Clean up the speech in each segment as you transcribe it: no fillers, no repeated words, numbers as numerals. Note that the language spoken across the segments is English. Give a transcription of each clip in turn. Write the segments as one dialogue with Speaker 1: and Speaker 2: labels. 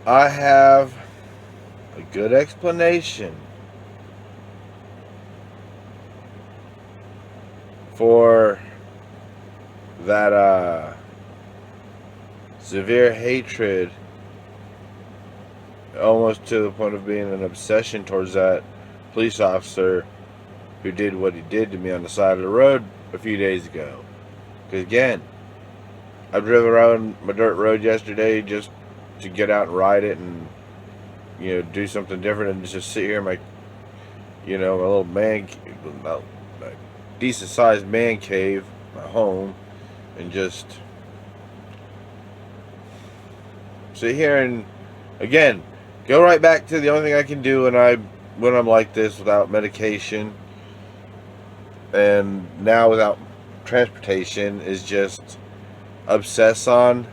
Speaker 1: I have a good explanation for that severe hatred, almost to the point of being an obsession towards that police officer who did what he did to me on the side of the road a few days ago. Because again, I drove around my dirt road yesterday just to get out and ride it and do something different and just sit here in my my little my decent sized man cave, my home, and just sit here and again go right back to the only thing I can do when I'm like this without medication and now without transportation is just obsess on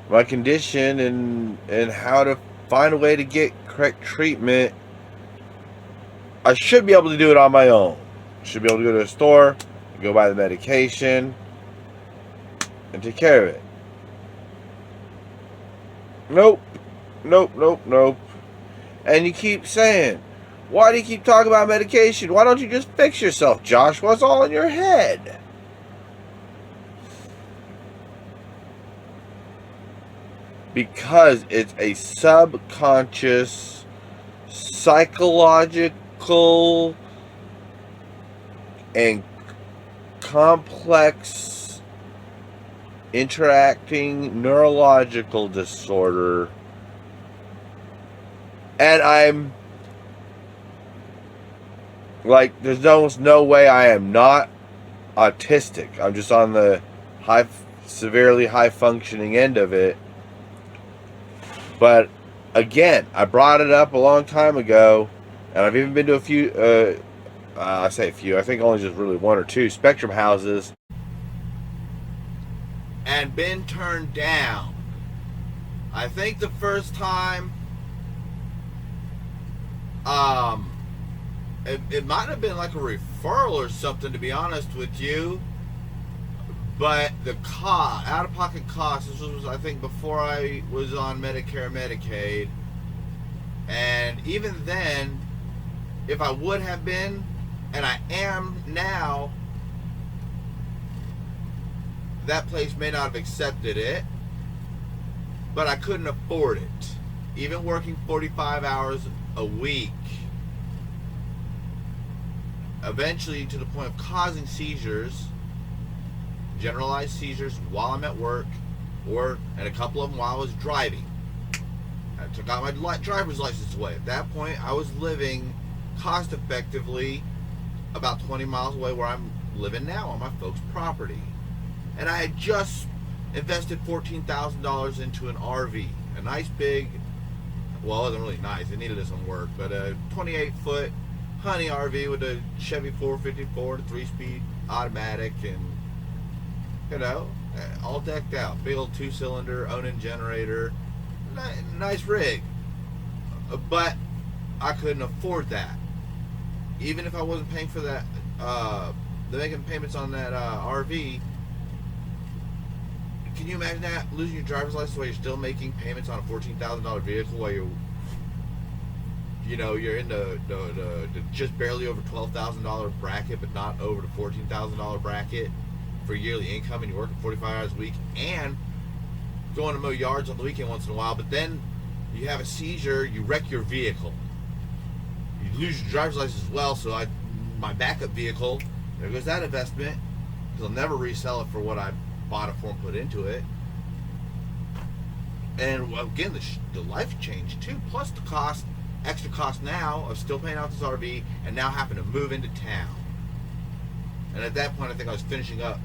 Speaker 1: my condition and how to find a way to get correct treatment. I should be able to do it on my own. Should be able to go to a store, go buy the medication, and take care of it. Nope. Nope, nope, nope. And you keep saying, why do you keep talking about medication? Why don't you just fix yourself, Josh? What's all in your head? Because it's a subconscious, psychological, and complex interacting neurological disorder. And I'm like, there's almost no way I am not autistic. I'm just on the severely high functioning end of it. But again, I brought it up a long time ago, and I've even been to a few, I say a few, I think only just really one or two Spectrum houses, and been turned down. I think the first time, it might have been like a referral or something, to be honest with you. But the cost, out-of-pocket cost, this was, I think, before I was on Medicare, Medicaid. And even then, if I would have been, and I am now, that place may not have accepted it. But I couldn't afford it. Even working 45 hours a week, eventually to the point of causing seizures, generalized seizures while I'm at work, and a couple of them while I was driving. I took out my driver's license away. At that point, I was living cost effectively about 20 miles away where I'm living now on my folks' property. And I had just invested $14,000 into an RV, a nice big, well, it wasn't really nice, it needed some work, but a 28-foot Honey RV with a Chevy 454, 3-speed automatic, and all decked out. Big old 2-cylinder, Onan generator, nice rig. But I couldn't afford that. Even if I wasn't paying for that, making payments on that RV. Can you imagine that? Losing your driver's license while you're still making payments on a $14,000 vehicle while you're in the just barely over $12,000 bracket, but not over the $14,000 bracket for yearly income, and you're working 45 hours a week and going to mow yards on the weekend once in a while, but then you have a seizure, you wreck your vehicle. You lose your driver's license as well, so my backup vehicle, there goes that investment, because I'll never resell it for what I bought it for and put into it. And again, the life change too, plus the extra cost now of still paying out this RV and now having to move into town. And at that point, I think I was finishing up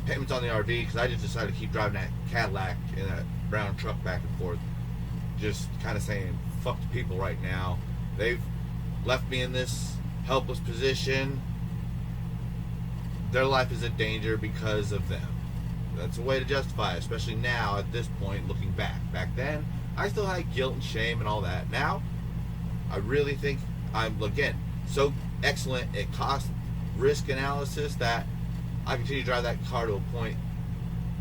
Speaker 1: payments on the RV because I just decided to keep driving that Cadillac in that brown truck back and forth, just kind of saying, fuck the people right now. They've left me in this helpless position. Their life is in danger because of them. That's a way to justify it, especially now at this point, looking back. Back then, I still had guilt and shame and all that. Now, I really think I'm, again, so excellent at cost risk analysis that I continue to drive that car to a point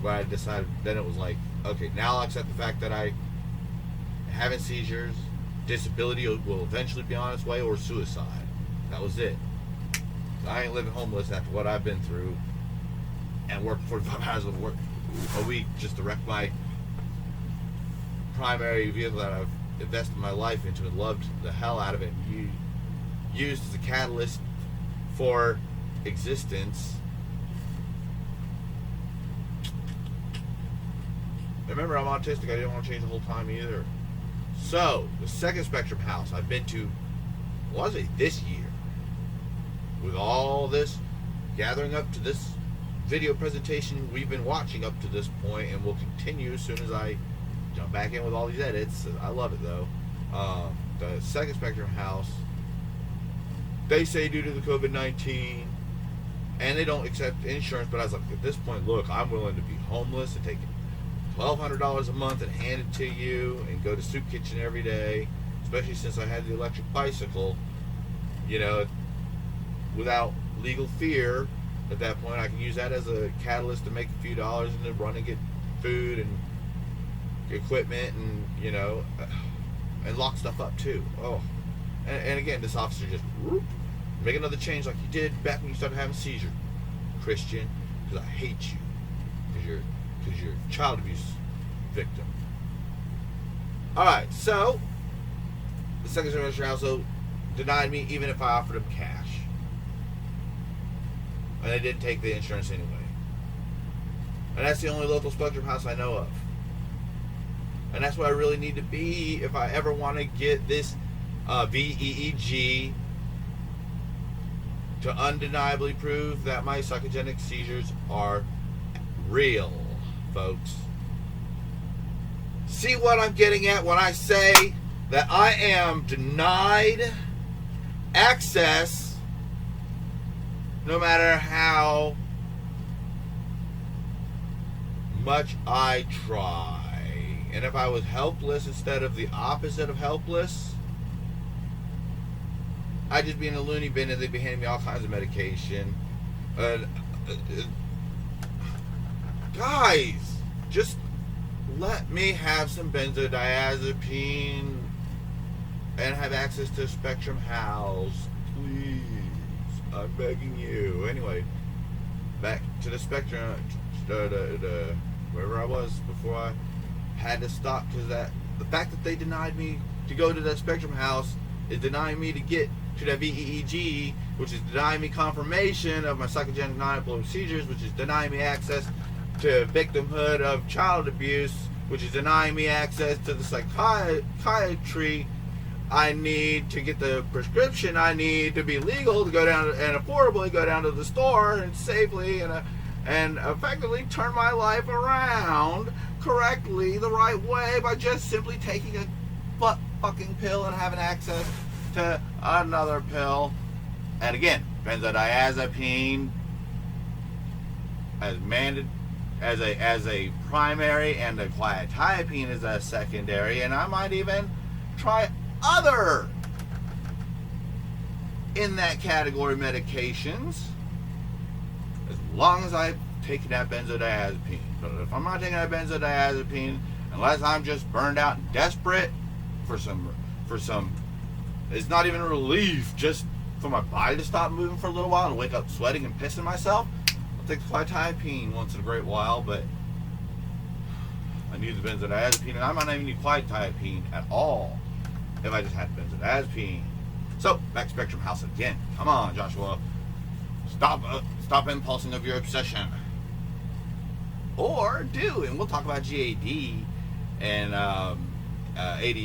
Speaker 1: when I decided, then it was like, okay, now I'll accept the fact that I having seizures, disability will eventually be on its way, or suicide. That was it. I ain't living homeless after what I've been through and working 45 hours of work a week just to wreck my primary vehicle that I've invested my life into and loved the hell out of it and used as a catalyst for existence. Remember, I'm autistic. I didn't want to change the whole time either. So, the second spectrum house I've been to, was it this year? With all this gathering up to this video presentation we've been watching up to this point, and will continue as soon as I jump back in with all these edits. I love it though. The second spectrum house, they say due to the COVID-19, and they don't accept insurance, but I was like, at this point, look, I'm willing to be homeless and take $1,200 a month and hand it to you and go to soup kitchen every day, especially since I had the electric bicycle, you know, without legal fear. At that point, I can use that as a catalyst to make a few dollars and then run and get food and equipment and, you know, and lock stuff up too. Oh, and again, this officer just whoop, make another change like you did back when you started having a seizure, Christian, because I hate you, because you're a child abuse victim. All right, so the second semester also denied me even if I offered him cash. And they didn't take the insurance anyway. And that's the only local spectrum house I know of. And that's what I really need to be if I ever want to get this VEEG to undeniably prove that my psychogenic seizures are real, folks. See what I'm getting at when I say that I am denied access no matter how much I try. And if I was helpless instead of the opposite of helpless, I'd just be in a loony bin and they'd be handing me all kinds of medication. Guys, just let me have some benzodiazepine and have access to a spectrum house, please. I'm begging you. Anyway, back to the spectrum, wherever I was before I had to stop, because the fact that they denied me to go to that spectrum house is denying me to get to that VEEG, which is denying me confirmation of my psychogenic non-epileptic seizures, which is denying me access to victimhood of child abuse, which is denying me access to the psychiatry I need to get the prescription I need to be legal to go down and affordably go down to the store and safely and effectively turn my life around correctly the right way by just simply taking a fucking pill and having access to another pill. And again, benzodiazepine as a primary and a quetiapine as a secondary, and I might even try other in that category medications as long as I've taken that benzodiazepine. But if I'm not taking that benzodiazepine, unless I'm just burned out and desperate for some it's not even relief, just for my body to stop moving for a little while and wake up sweating and pissing myself, I'll take the quetiapine once in a great while. But I need the benzodiazepine, and I might not even need quetiapine at all if I just had benzodiazepine. So, back to Spectrum House again. Come on, Joshua. Stop impulsing of your obsession. Or do, and we'll talk about GAD and AD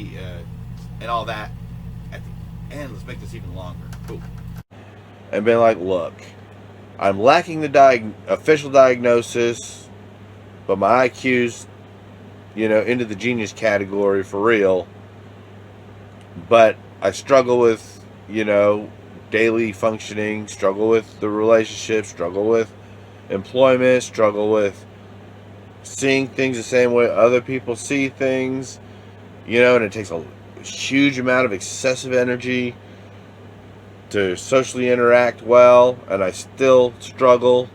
Speaker 1: and all that at the end. Let's make this even longer. Cool. And been like, look, I'm lacking the official diagnosis, but my IQ's, into the genius category for real. But I struggle with, daily functioning, struggle with the relationship, struggle with employment, struggle with seeing things the same way other people see things, and it takes a huge amount of excessive energy to socially interact well, and I still struggle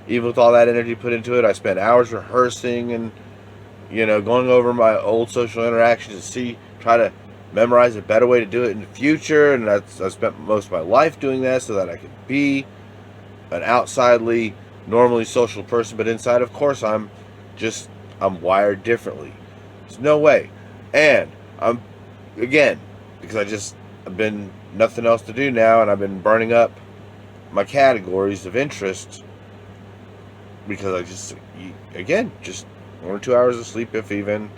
Speaker 2: even with all that energy put into it. I spent hours rehearsing and, going over my old social interactions to try to memorize a better way to do it in the future. And I spent most of my life doing that so that I could be an outsidely, normally social person. But inside, of course, I'm wired differently. There's no way. And again, because I've been nothing else to do now, and I've been burning up my categories of interest because just 1 or 2 hours of sleep, if even.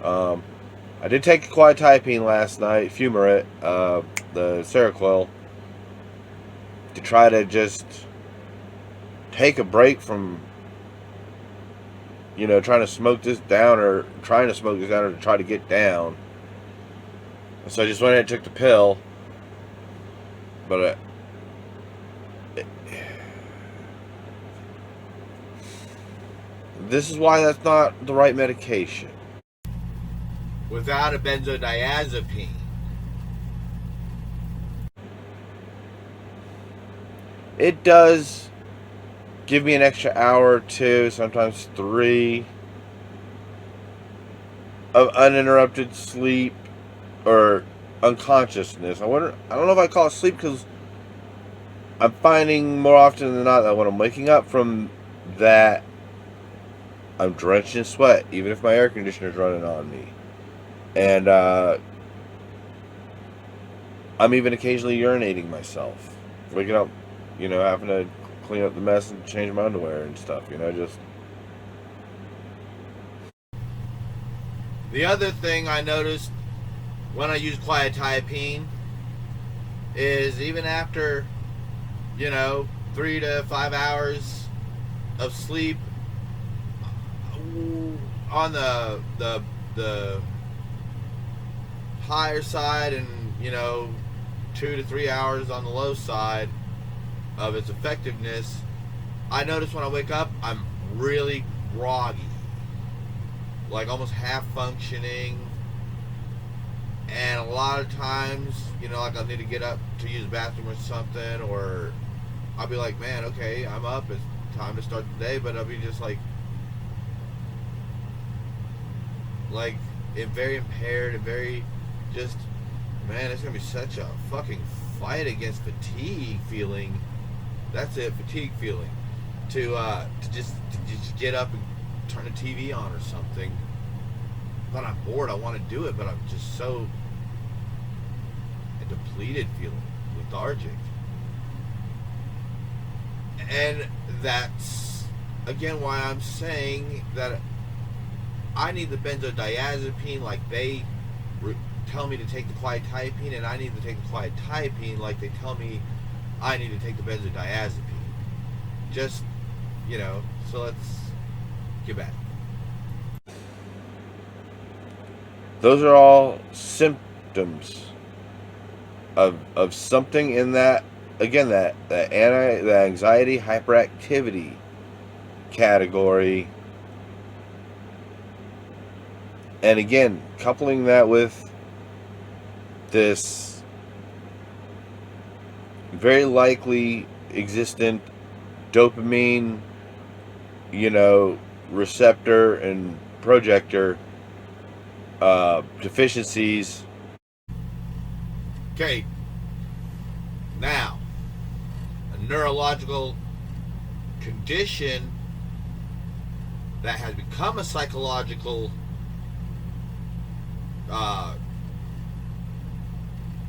Speaker 2: I did take a quetiapine last night, fumarate, the Seroquel, to try to just take a break from, trying to smoke this down or to try to get down. So I just went ahead and took the pill. But this is why that's not the right medication.
Speaker 1: Without a benzodiazepine,
Speaker 2: it does give me an extra hour or 2, sometimes 3, of uninterrupted sleep or unconsciousness. I don't know if I call it sleep, because I'm finding more often than not that when I'm waking up from that, I'm drenched in sweat, even if my air conditioner's running on me. And I'm even occasionally urinating myself. Waking up, having to clean up the mess and change my underwear and stuff, just...
Speaker 1: The other thing I noticed when I use quetiapine is even after, 3 to 5 hours of sleep, on the higher side, and 2 to 3 hours on the low side of its effectiveness, I notice when I wake up I'm really groggy, like almost half functioning, and a lot of times, like I'll need to get up to use the bathroom or something, or I'll be like, man, okay, I'm up, it's time to start the day, but I'll be just like very impaired and very just, man, it's gonna be such a fucking fight against fatigue feeling. That's it, fatigue feeling. To just get up and turn the TV on or something. But I'm bored, I want to do it, but I'm just so depleted, feeling lethargic. And that's again why I'm saying that I need the benzodiazepine like they tell me to take the quetiapine, and I need to take the quetiapine like they tell me I need to take the benzodiazepine. Just, so let's get back.
Speaker 2: Those are all symptoms of something in that, again, the anxiety hyperactivity category. And again, coupling that with this very likely existent dopamine, receptor and projector deficiencies.
Speaker 1: Okay, now, a neurological condition that has become a psychological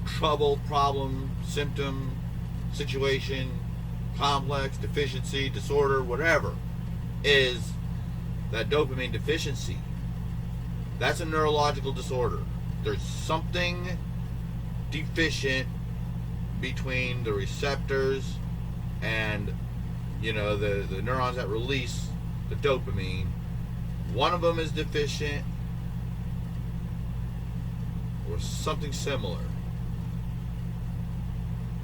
Speaker 1: trouble, problem, symptom, situation, complex, deficiency, disorder, whatever, is that dopamine deficiency. That's a neurological disorder. There's something deficient between the receptors and, the neurons that release the dopamine. One of them is deficient, or something similar.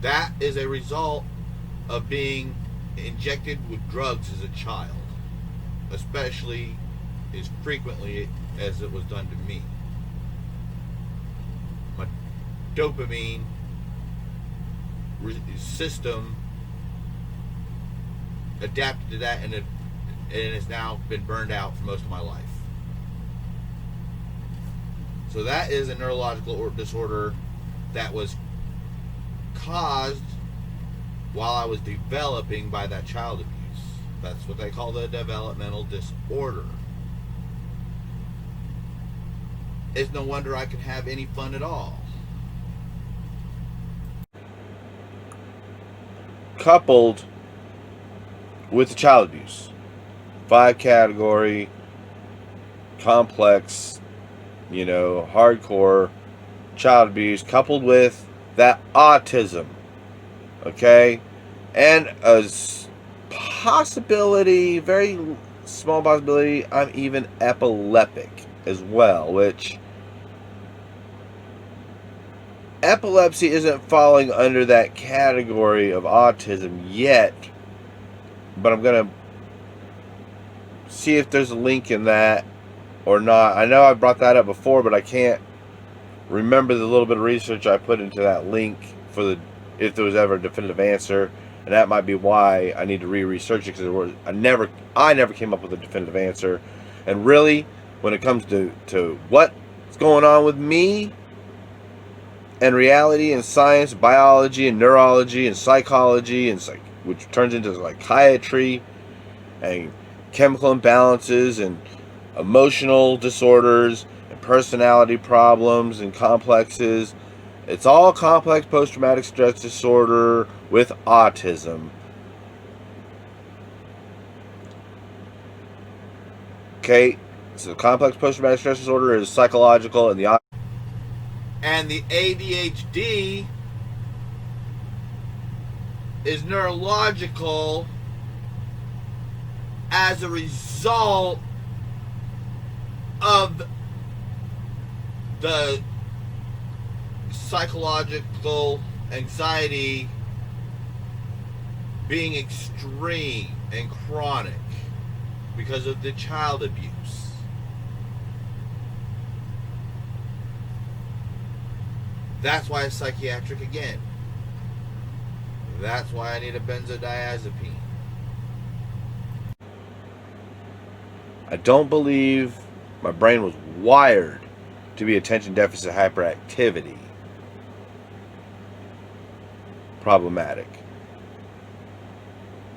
Speaker 1: That is a result of being injected with drugs as a child, especially as frequently as it was done to me. My dopamine system adapted to that, and it has now been burned out for most of my life. So that is a neurological disorder that was caused while I was developing by that child abuse. That's what they call the developmental disorder. It's no wonder I can have any fun at all.
Speaker 2: Coupled with the child abuse. 5-category, complex, hardcore child abuse, coupled with that autism. Okay? And a possibility, very small possibility, I'm even epileptic as well, which epilepsy isn't falling under that category of autism yet, but I'm going to see if there's a link in that or not. I know I brought that up before, but I can't remember the little bit of research I put into that link for if there was ever a definitive answer, and that might be why I need to re-research it, because I never came up with a definitive answer. And really, when it comes to what's going on with me and reality and science, biology and neurology and psychology and which turns into psychiatry and chemical imbalances and emotional disorders and personality problems and complexes. It's all complex post-traumatic stress disorder with autism. Okay, so complex post-traumatic stress disorder is psychological, and the
Speaker 1: ADHD is neurological as a result of the psychological anxiety being extreme and chronic because of the child abuse. That's why it's psychiatric again. That's why I need a benzodiazepine.
Speaker 2: I don't believe my brain was wired to be attention deficit hyperactivity problematic.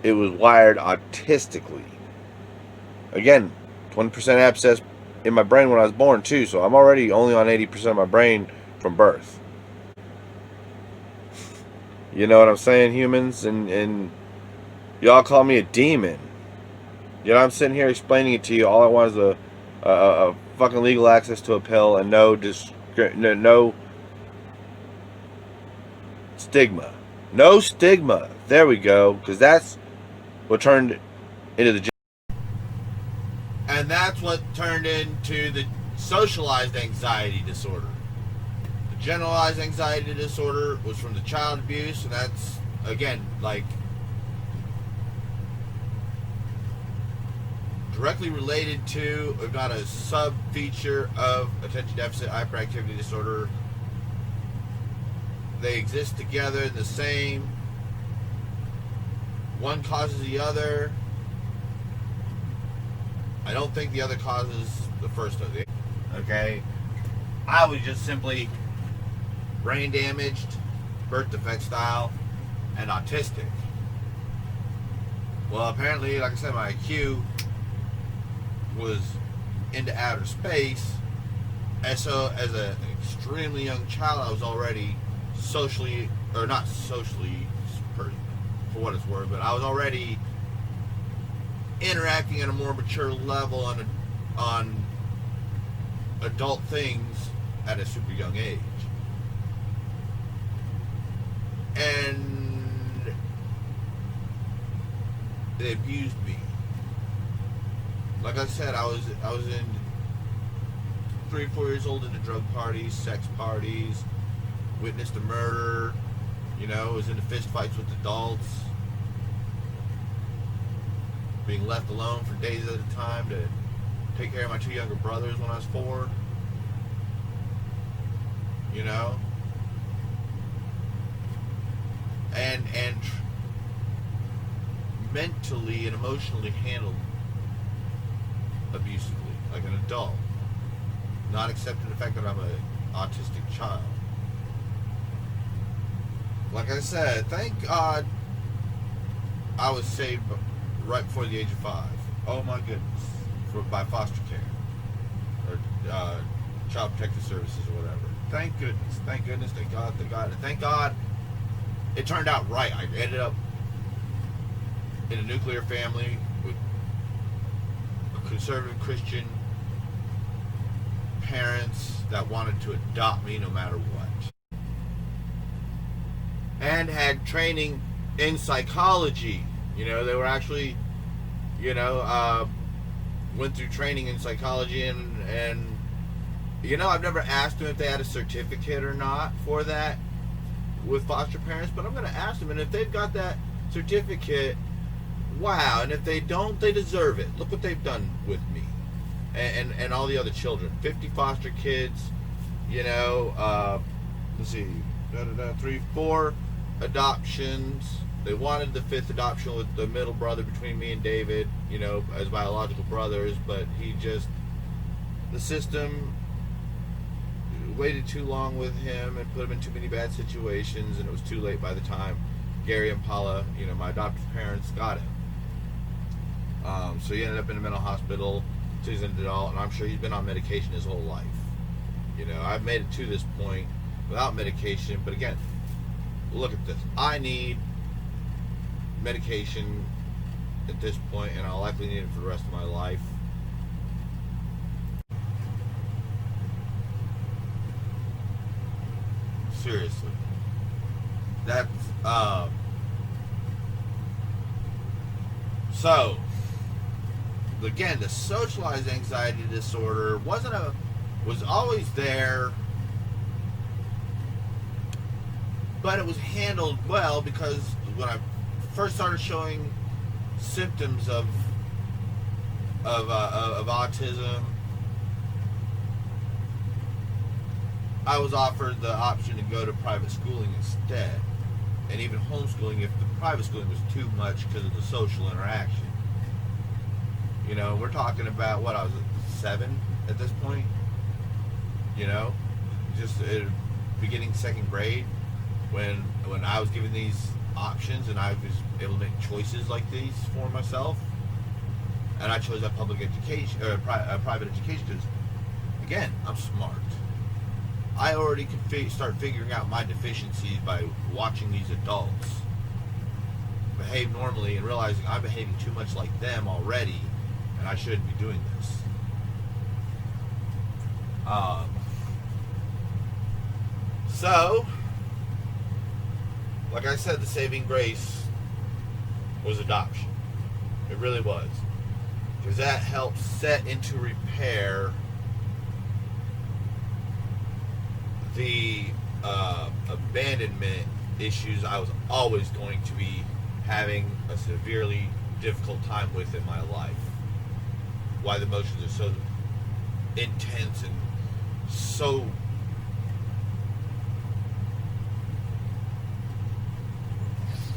Speaker 2: It was wired autistically. Again, 20% abscess in my brain when I was born too, so I'm already only on 80% of my brain from birth. You know what I'm saying, humans? And y'all call me a demon. I'm sitting here explaining it to you. All I want is a fucking legal access to a pill and no stigma. No stigma. There we go. Because that's what turned into the...
Speaker 1: And that's what turned into the socialized anxiety disorder. The generalized anxiety disorder was from the child abuse, and that's, again, directly related to, if not a sub-feature of attention deficit hyperactivity disorder. They exist together in the same. One causes the other. I don't think the other causes the first of it. Okay? I was just simply brain damaged, birth defect style, and autistic. Well, apparently, like I said, my IQ was into outer space, and so as an extremely young child, I was already socially, or not socially, for what it's worth, but I was already interacting at a more mature level on adult things at a super young age. And they abused me. Like I said, I was in 3 or 4 years old into drug parties, sex parties, witnessed a murder, was into fist fights with adults, being left alone for days at a time to take care of my 2 younger brothers when I was 4. And mentally and emotionally handled abusively, like an adult. Not accepting the fact that I'm an autistic child. Like I said, thank God I was saved right before the age of 5. Oh my goodness. By foster care. Or child protective services or whatever. Thank goodness. Thank goodness. Thank God. Thank God. And thank God it turned out right. I ended up in a nuclear family with a conservative Christian parents that wanted to adopt me no matter what. And had training in psychology. You know, they were actually, went through training in psychology and I've never asked them if they had a certificate or not for that with foster parents, but I'm going to ask them, and if they've got that certificate, wow, and if they don't, they deserve it. Look what they've done with me and all the other children. 50 foster kids, let's see, 4 adoptions. They wanted the 5th adoption with the middle brother between me and David, as biological brothers, but the system waited too long with him and put him in too many bad situations, and it was too late by the time Gary and Paula, my adoptive parents, got him. So he ended up in a mental hospital till he's an adult, and I'm sure he's been on medication his whole life. I've made it to this point without medication, but again, look at this. I need medication at this point, and I'll likely need it for the rest of my life. Seriously. That's so again, the socialized anxiety disorder was always there, but it was handled well, because when I first started showing symptoms of autism, I was offered the option to go to private schooling instead, and even homeschooling if the private schooling was too much because of the social interaction. We're talking about what, I was 7 at this point, just beginning 2nd grade when I was given these options and I was able to make choices like these for myself, and I chose a public education or a private education because, again, I'm smart. I already could start figuring out my deficiencies by watching these adults behave normally and realizing I'm behaving too much like them already, and I shouldn't be doing this. So, like I said, the saving grace was adoption. It really was. Because that helped set into repair the abandonment issues I was always going to be having a severely difficult time with in my life. Why the emotions are so intense and so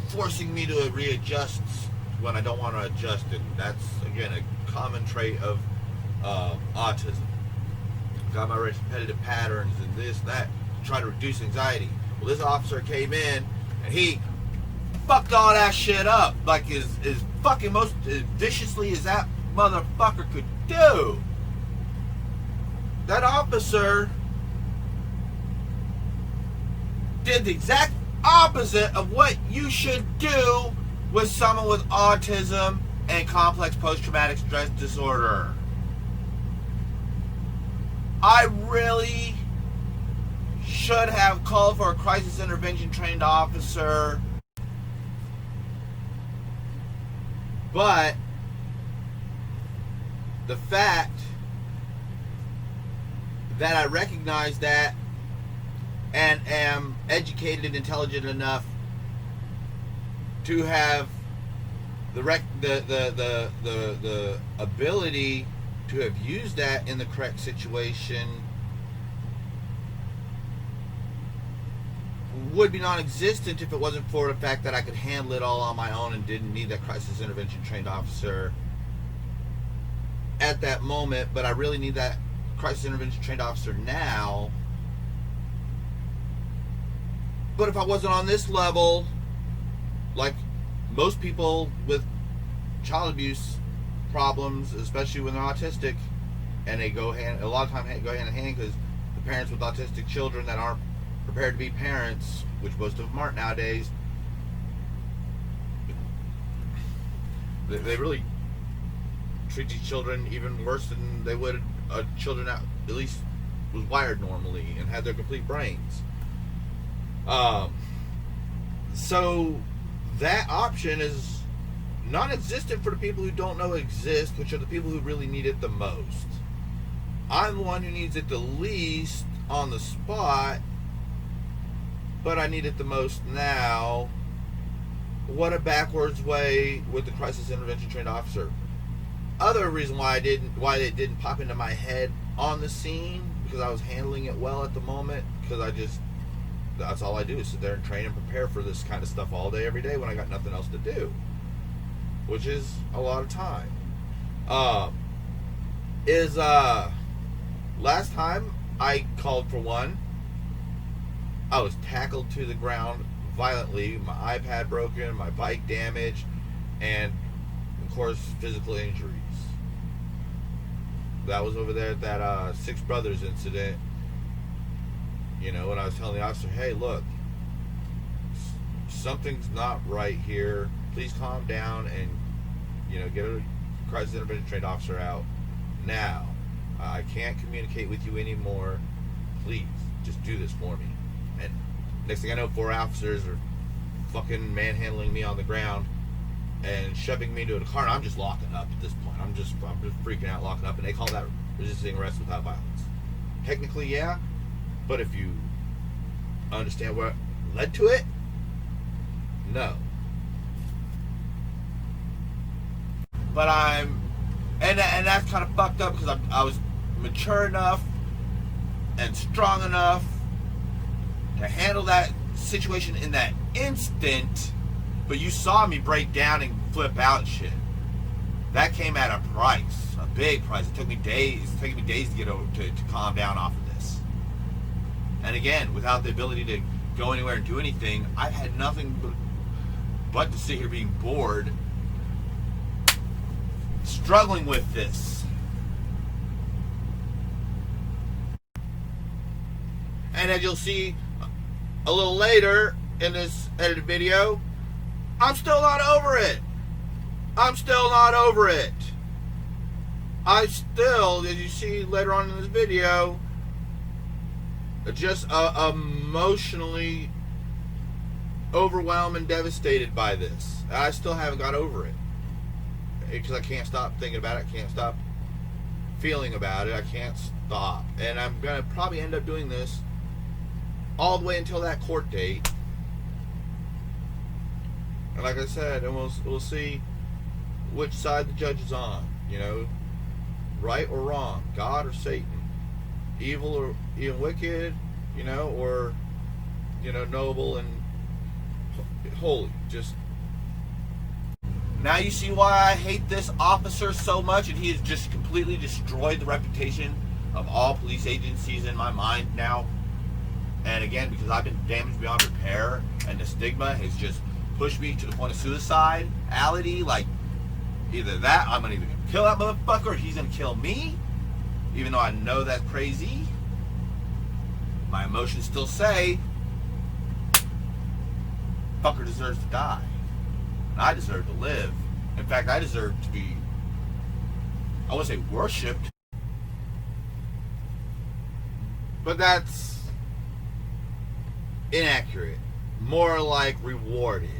Speaker 1: forcing me to readjust when I don't want to adjust, and that's, again, a common trait of autism. Got my repetitive patterns and this and that to try to reduce anxiety. Well, this officer came in and he fucked all that shit up, like as fucking most as viciously as that motherfucker could do. That officer did the exact opposite of what you should do with someone with autism and complex post-traumatic stress disorder. I really should have called for a crisis intervention trained officer, but the fact that I recognize that and am educated and intelligent enough to have the ability to have used that in the correct situation would be non-existent if it wasn't for the fact that I could handle it all on my own and didn't need that crisis intervention trained officer at that moment. But I really need that crisis intervention trained officer now. But if I wasn't on this level, like most people with child abuse problems, especially when they're autistic, and they go a lot of times go hand in hand, because the parents with autistic children that aren't prepared to be parents, which most of them aren't nowadays, they really treat these children even worse than they would children that at least was wired normally and had their complete brains. So that option is non-existent for the people who don't know it exists, which are the people who really need it the most. I'm the one who needs it the least on the spot, but I need it the most now. What a backwards way with the crisis intervention trained officer. Other reason why it didn't pop into my head on the scene, because I was handling it well at the moment, because that's all I do is sit there and train and prepare for this kind of stuff all day, every day when I got nothing else to do, which is a lot of time. Last time I called for one, I was tackled to the ground violently, my iPad broken, my bike damaged, and of course physical injuries. That was over there at that Six Brothers incident. You know, when I was telling the officer, hey, look, something's not right here. Please calm down and, you know, get a crisis intervention trained officer out now. I can't communicate with you anymore. Please, just do this for me. And next thing I know, 4 officers are fucking manhandling me on the ground and shoving me into a car, and I'm just locking up at this point. I'm just freaking out, locking up, and they call that resisting arrest without violence. Technically, yeah, but if you understand what led to it, no. But and that's kind of fucked up, because I was mature enough and strong enough to handle that situation in that instant, but you saw me break down and flip out and shit. That came at a price, a big price. It took me days. It's taken me days to get over to calm down off of this. And again, without the ability to go anywhere and do anything, I've had nothing but to sit here being bored, struggling with this. And as you'll see a little later in this edited video, I'm still not over it. I'm still not over it. I still, as you see later on in this video, just emotionally overwhelmed and devastated by this. I still haven't got over it, because I can't stop thinking about it. I can't stop feeling about it. I can't stop. And I'm going to probably end up doing this all the way until that court date. And like I said, and we'll see which side the judge is on. You know, right or wrong, God or Satan, evil or even wicked, you know, or, you know, noble and holy. Just now you see why I hate this officer so much, and he has just completely destroyed the reputation of all police agencies in my mind now. And again, because I've been damaged beyond repair, and the stigma has just pushed me to the point of suicidality. Like, either that, I'm gonna either kill that motherfucker, or he's gonna kill me. Even though I know that's crazy, my emotions still say, fucker deserves to die. And I deserve to live. In fact, I deserve to be, I wouldn't say worshipped, but that's inaccurate. More like rewarded.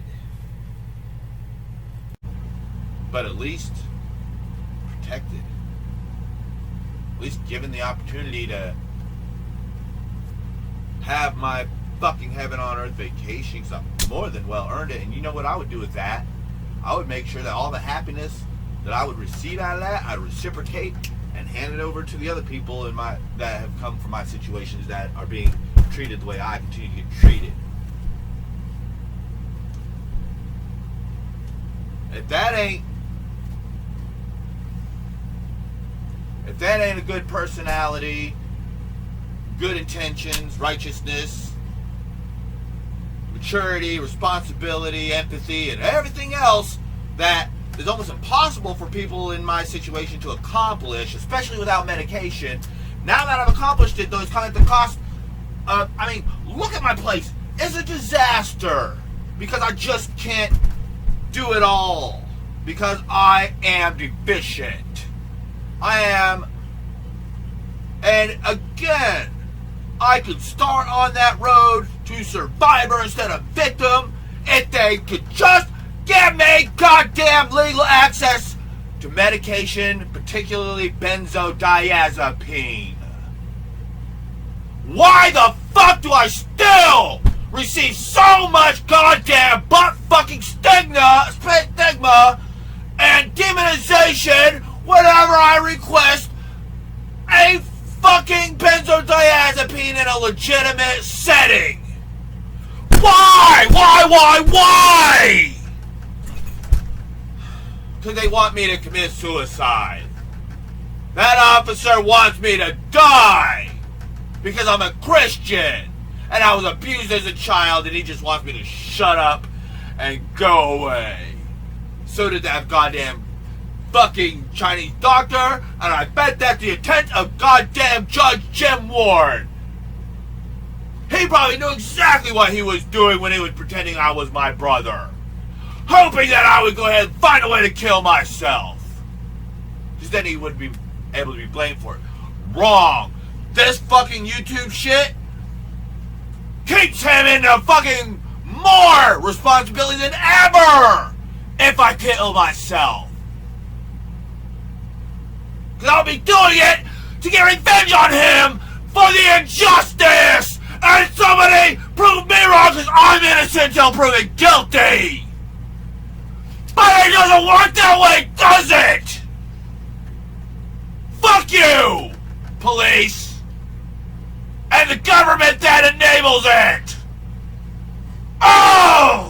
Speaker 1: But at least protected. At least given the opportunity to have my fucking heaven on earth vacation, because I've more than well earned it. And you know what I would do with that? I would make sure that all the happiness that I would receive out of that, I'd reciprocate and hand it over to the other people that have come from my situations that are being treated the way I continue to get treated. If that ain't a good personality, good intentions, righteousness, maturity, responsibility, empathy, and everything else that is almost impossible for people in my situation to accomplish, especially without medication. Now that I've accomplished it, those kind of costs, look at my place. It's a disaster because I just can't do it all because I am deficient. I am, and again, I could start on that road to survivor instead of victim if they could just give me goddamn legal access to medication, particularly benzodiazepine. Why the fuck do I still receive so much goddamn butt-fucking stigma and demonization whenever I request a fucking benzodiazepine in a legitimate setting? Why? Because they want me to commit suicide. That officer wants me to die because I'm a Christian and I was abused as a child and he just wants me to shut up and go away. So did that goddamn fucking Chinese doctor, and I bet that's the intent of goddamn Judge Jim Ward. He probably knew exactly what he was doing when he was pretending I was my brother, hoping that I would go ahead and find a way to kill myself, because then he wouldn't be able to be blamed for it. Wrong. This fucking YouTube shit keeps him in a fucking more responsibility than ever if I kill myself. Because I'll be doing it to get revenge on him for the injustice! And somebody prove me wrong because I'm innocent until proven guilty! But it doesn't work that way, does it? Fuck you, police! And the government that enables it! Oh!